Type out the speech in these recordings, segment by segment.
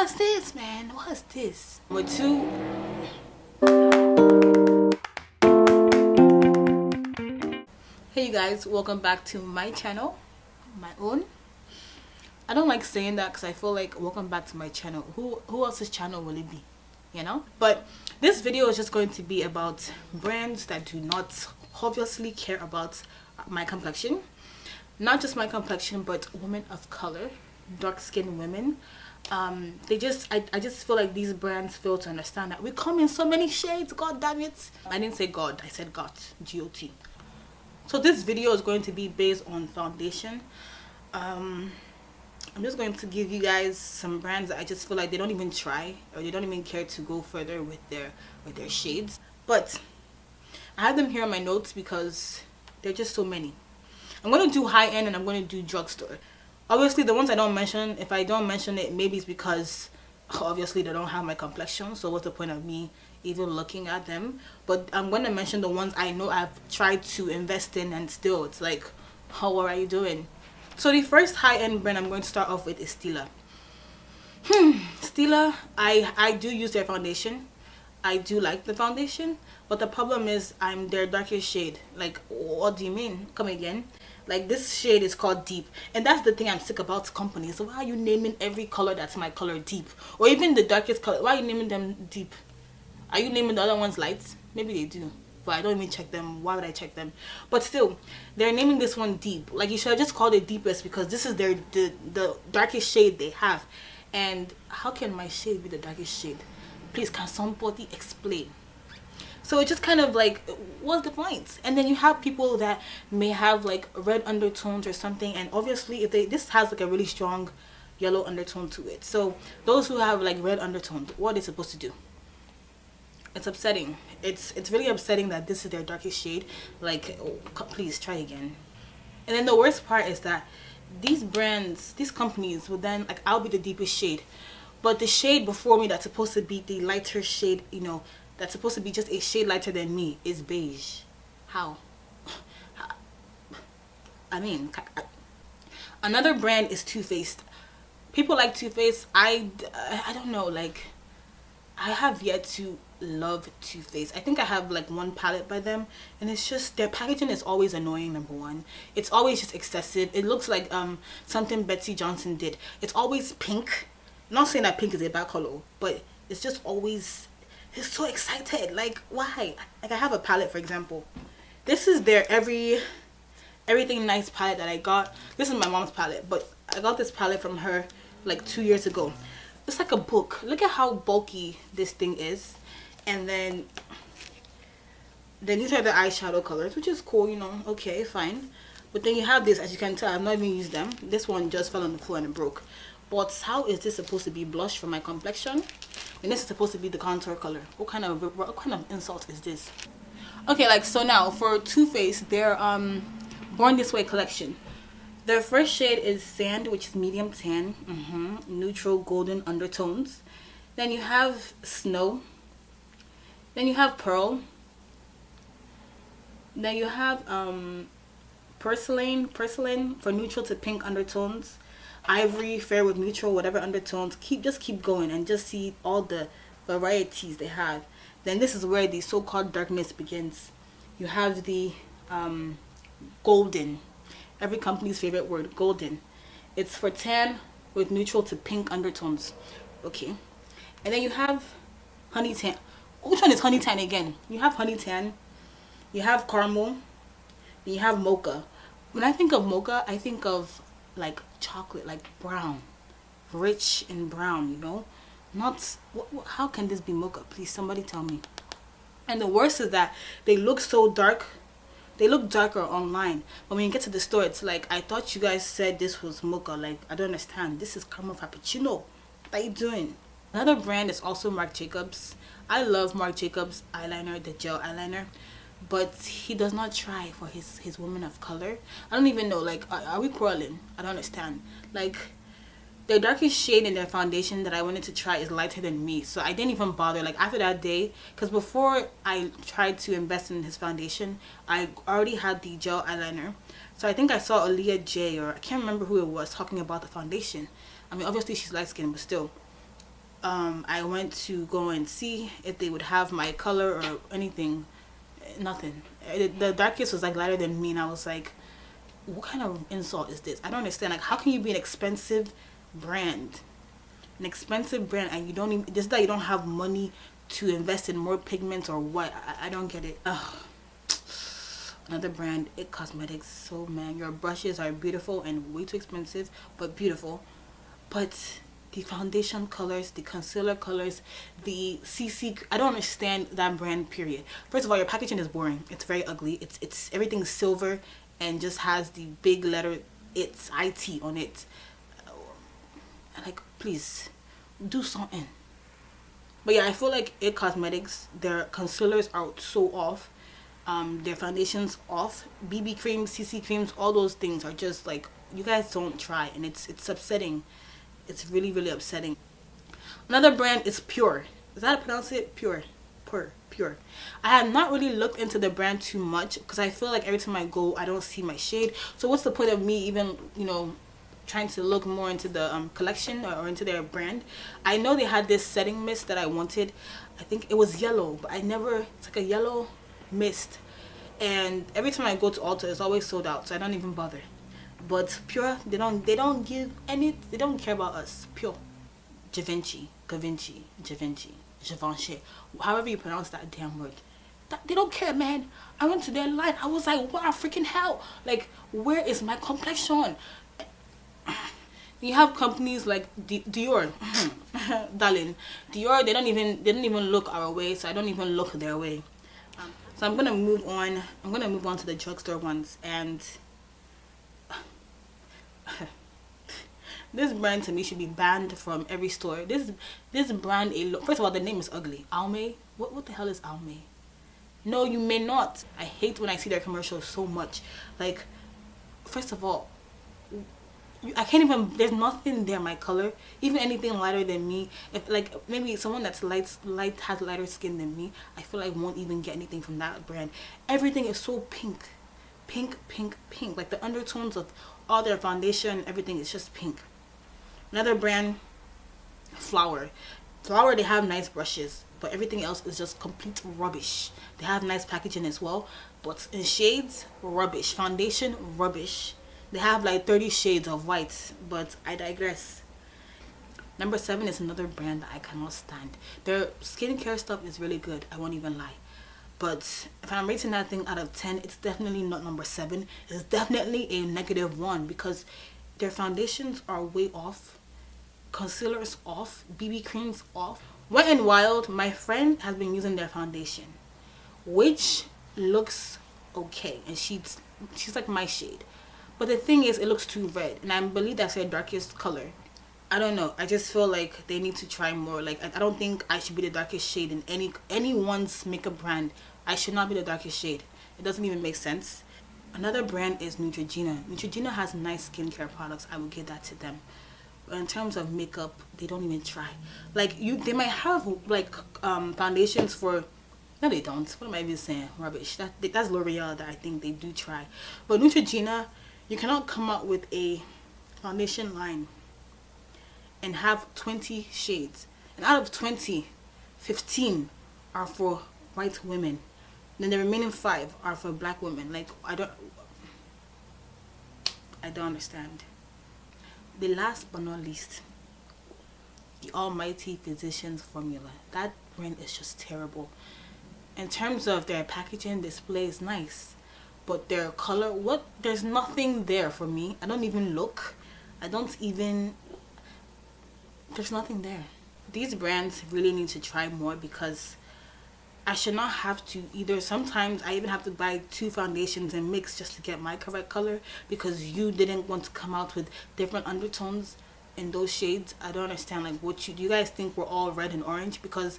What's this, man? What's this? Number 2. Hey you guys, welcome back to my channel, my own. I don't like saying that because I feel like welcome back to my channel. Who else's channel will it be? You know? But this video is just going to be about brands that do not obviously care about my complexion. Not just my complexion, but women of color, dark-skinned women. I just feel like these brands fail to understand that we come in so many shades. God damn it. I didn't say God, I said GOT, G-O-T. So this video is going to be based on foundation. I'm just going to give you guys some brands that I just feel like they don't even try, or they don't even care to go further with their shades. But I have them here on my notes because they're just so many. I'm going to do high end and I'm going to do drugstore. Obviously the ones I don't mention, if I don't mention it, maybe it's because obviously they don't have my complexion, so what's the point of me even looking at them? But I'm going to mention the ones I know I've tried to invest in and still it's like, oh, what are you doing? So the first high-end brand I'm going to start off with is Stila. Stila, I do use their foundation. I do like the foundation, but the problem is I'm their darkest shade. Like, what do you mean? Come again. Like, this shade is called deep, and that's the thing I'm sick about companies. So why are you naming every color that's my color deep? Or even the darkest color, why are you naming them deep? Are you naming the other ones light? Maybe they do, but I don't even check them. Why would I check them? But still, they're naming this one deep. Like, you should have just called it deepest because this is the darkest shade they have. And how can my shade be the darkest shade? Please, can somebody explain? So it's just kind of like, what's the point? And then you have people that may have like red undertones or something, and obviously if this has like a really strong yellow undertone to it. So those who have like red undertones, what are they supposed to do? It's upsetting. It's really upsetting that this is their darkest shade. Like, oh, please try again. And then the worst part is that these brands, these companies will then, like, I'll be the deepest shade, but the shade before me that's supposed to be the lighter shade, you know, that's supposed to be just a shade lighter than me, is beige. How? I mean, another brand is Too Faced. People like Too Faced. I don't know, like, I have yet to love Too Faced. I think I have like one palette by them, and it's just their packaging is always annoying. Number one, it's always just excessive. It looks like something Betsy Johnson did. It's always pink. I'm not saying that pink is a bad color, but it's just always, it's so excited. Like, why? Like, I have a palette, for example. This is their everything nice palette that I got. This is my mom's palette, but I got this palette from her like 2 years ago. It's like a book. Look at how bulky this thing is. And then these are the eyeshadow colors, which is cool, you know. Okay, fine. But then you have this, as you can tell, I've not even used them. This one just fell on the floor and it broke. But how is this supposed to be blush for my complexion? And this is supposed to be the contour color. What kind of insult is this? Okay, like, so now for Too Faced, their Born This Way collection. Their first shade is Sand, which is medium tan, neutral golden undertones. Then you have Snow. Then you have Pearl. Then you have Porcelain for neutral to pink undertones. Ivory, fair with neutral, whatever undertones. Just keep going and just see all the varieties they have. Then this is where the so-called darkness begins. You have the golden. Every company's favorite word, golden. It's for tan with neutral to pink undertones. Okay. And then you have honey tan. Which one is honey tan again? You have honey tan, you have caramel, and you have mocha. When I think of mocha, I think of like chocolate, like brown, rich in brown, you know. Not, how can this be mocha? Please, somebody tell me. And the worst is that they look so dark. They look darker online, but when you get to the store, it's like, I thought you guys said this was mocha. Like, I don't understand. This is caramel frappuccino. What are you doing? Another brand is also Marc Jacobs. I love Marc Jacobs eyeliner, the gel eyeliner, but he does not try for his women of color. I don't even know, like, are we quarreling? I don't understand. Like, the darkest shade in their foundation that I wanted to try is lighter than me, so I didn't even bother. Like, after that day, because before I tried to invest in his foundation, I already had the gel eyeliner. So I think I saw Aaliyah J, or I can't remember who it was, talking about the foundation. I mean, obviously she's light skinned, but still. I went to go and see if they would have my color or anything. Nothing. The darkest was like lighter than me, and I was like, what kind of insult is this? I don't understand. Like, how can you be an expensive brand, and you don't even, just that you don't have money to invest in more pigments or what? I don't get it. Ugh. Another brand, It Cosmetics. So man, your brushes are beautiful and way too expensive, but beautiful. But the foundation colors, the concealer colors, the CC, I don't understand that brand, period. First of all, your packaging is boring. It's very ugly. It's everything's silver and just has the big letter it's IT on it. Like, please do something. But yeah, I feel like It Cosmetics, their concealers are so off. Their foundations off. BB creams, CC creams, all those things are just like, you guys don't try, and it's upsetting. It's really, really upsetting. Another brand is Pure. Is that how to pronounce it? Pure. Pure. I have not really looked into the brand too much because I feel like every time I go, I don't see my shade. So what's the point of me even, trying to look more into the collection or into their brand? I know they had this setting mist that I wanted. I think it was yellow, but it's like a yellow mist. And every time I go to Ulta, it's always sold out, so I don't even bother. But Pure, they don't care about us. Pure. Givenchy, however you pronounce that damn word. They don't care, man. I went to their line. I was like, wow, freaking hell. Like, where is my complexion? You have companies like Dior. Darling. Dior, they don't even look our way, so I don't even look their way. So I'm gonna move on. I'm gonna move on to the drugstore ones, and this brand to me should be banned from every store. This brand, first of all, the name is ugly. Almay. What the hell is Almay? No, you may not. I hate when I see their commercials so much. Like, first of all, I can't even, there's nothing there my color. Even anything lighter than me, if like maybe someone that's has lighter skin than me, I feel like won't even get anything from that brand. Everything is so pink. Like the undertones of all their foundation, everything is just pink. Another brand, Flower. They have nice brushes, but everything else is just complete rubbish. They have nice packaging as well, but in shades, rubbish. Foundation, rubbish. They have like 30 shades of white, but I digress. Number 7 is another brand that I cannot stand. Their skincare stuff is really good, I won't even lie. But if I'm rating that thing out of 10, it's definitely not number 7. It's definitely a -1 because their foundations are way off. Concealers off. BB creams off. Wet n Wild, my friend has been using their foundation, which looks okay, and she's like my shade. But the thing is, it looks too red, and I believe that's their darkest color. I don't know. I just feel like they need to try more. Like, I don't think I should be the darkest shade in anyone's makeup brand. I should not be the darkest shade. It doesn't even make sense. Another brand is Neutrogena. Neutrogena has nice skincare products. I will give that to them. But in terms of makeup, they don't even try. Like, they might have like foundations for. No, they don't. What am I even saying? Rubbish. That's L'Oreal that I think they do try. But Neutrogena, you cannot come out with a foundation line and have 20 shades. And out of 20, 15 are for white women. Then the remaining 5 are for black women. Like, I don't understand. The last but not least, the almighty Physicians formula. That brand is just terrible. In terms of their packaging, display is nice, but their color, there's nothing there for me. I don't even look. There's nothing there. These brands really need to try more because I should not have to either. Sometimes I even have to buy 2 foundations and mix just to get my correct color because you didn't want to come out with different undertones in those shades. I don't understand. Like, do you guys think we're all red and orange? Because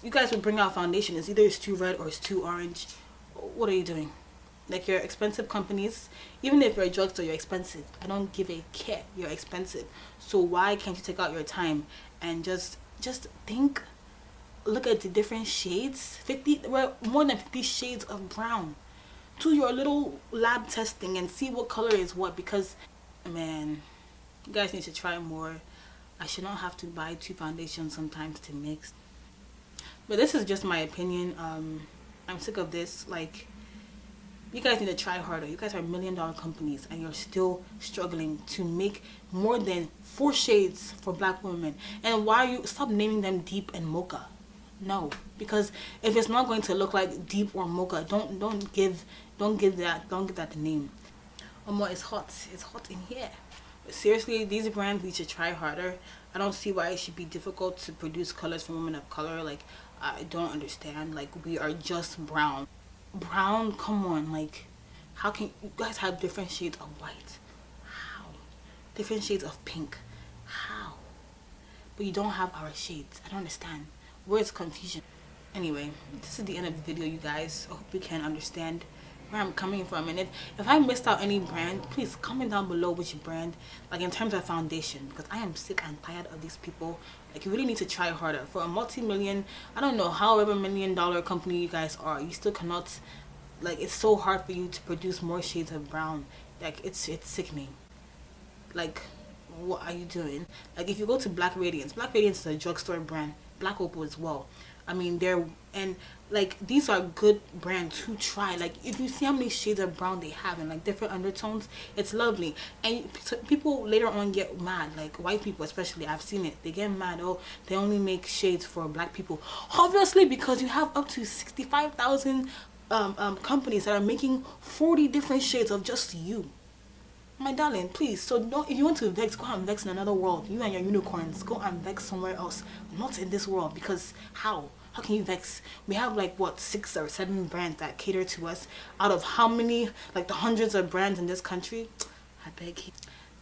you guys would bring out foundation. It's either it's too red or it's too orange. What are you doing? Like, you're expensive companies. Even if you're a drugstore, you're expensive. I don't give a care. You're expensive. So why can't you take out your time and just think? Look at the different shades. More than 50 shades of brown. Do your little lab testing and see what color is what, because man, you guys need to try more. I should not have to buy 2 foundations sometimes to mix. But this is just my opinion. I'm sick of this. Like, you guys need to try harder. You guys are $1 million companies and you're still struggling to make more than 4 shades for black women. And why you stop naming them deep and mocha? No, because if it's not going to look like deep or mocha, don't give that the name. It's hot. It's hot in here. But seriously, these brands need to try harder. I don't see why it should be difficult to produce colors for women of color. Like, I don't understand. Like, we are just brown. Brown, come on. Like, how can you guys have different shades of white? How? Different shades of pink. How? But you don't have our shades. I don't understand. Where's confusion? Anyway, this is the end of the video, you guys. I hope you can understand where I'm coming from. And if I missed out any brand, please comment down below which brand, like in terms of foundation, because I am sick and tired of these people. Like, you really need to try harder. For a multi-million, I don't know, however $1 million company you guys are, you still cannot, like, it's so hard for you to produce more shades of brown. Like, it's sickening. Like, what are you doing? Like, if you go to Black Radiance is a drugstore brand. Black Opal as well. I mean, these are good brands to try. Like, if you see how many shades of brown they have and like different undertones, it's lovely. And people later on get mad, like white people especially. I've seen it. They get mad. Oh, they only make shades for black people. Obviously, because you have up to 65,000 companies that are making 40 different shades of just you. My darling, please. So don't, if you want to vex, go and vex in another world. You and your unicorns, go and vex somewhere else, not in this world. Because how can you vex? We have like what, 6 or 7 brands that cater to us out of how many, like the hundreds of brands in this country. I beg you.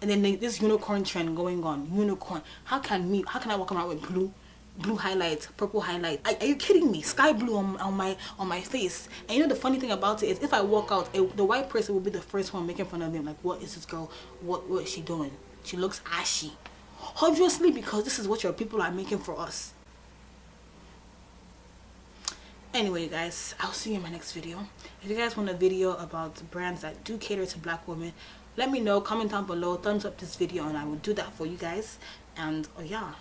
And then this unicorn trend going on. Unicorn. How can I walk around with blue highlights, purple highlights? Are you kidding me? Sky blue on my face. And you know the funny thing about it is, if I walk out, the white person will be the first one making fun of me. I'm like, what is this girl? What is she doing? She looks ashy. Obviously, because this is what your people are making for us. Anyway, guys, I'll see you in my next video. If you guys want a video about brands that do cater to black women, let me know. Comment down below, thumbs up this video, and I will do that for you guys. And oh yeah,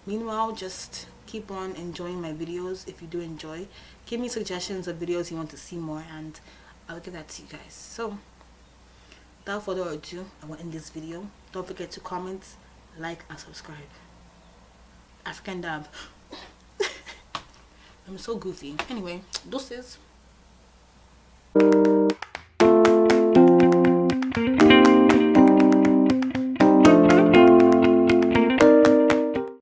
meanwhile, just keep on enjoying my videos. If you do enjoy, give me suggestions of videos you want to see more, and I'll give that to you guys. So without further ado, I will end this video. Don't forget to comment, like, and subscribe. African dab. I'm so goofy. Anyway, deuces.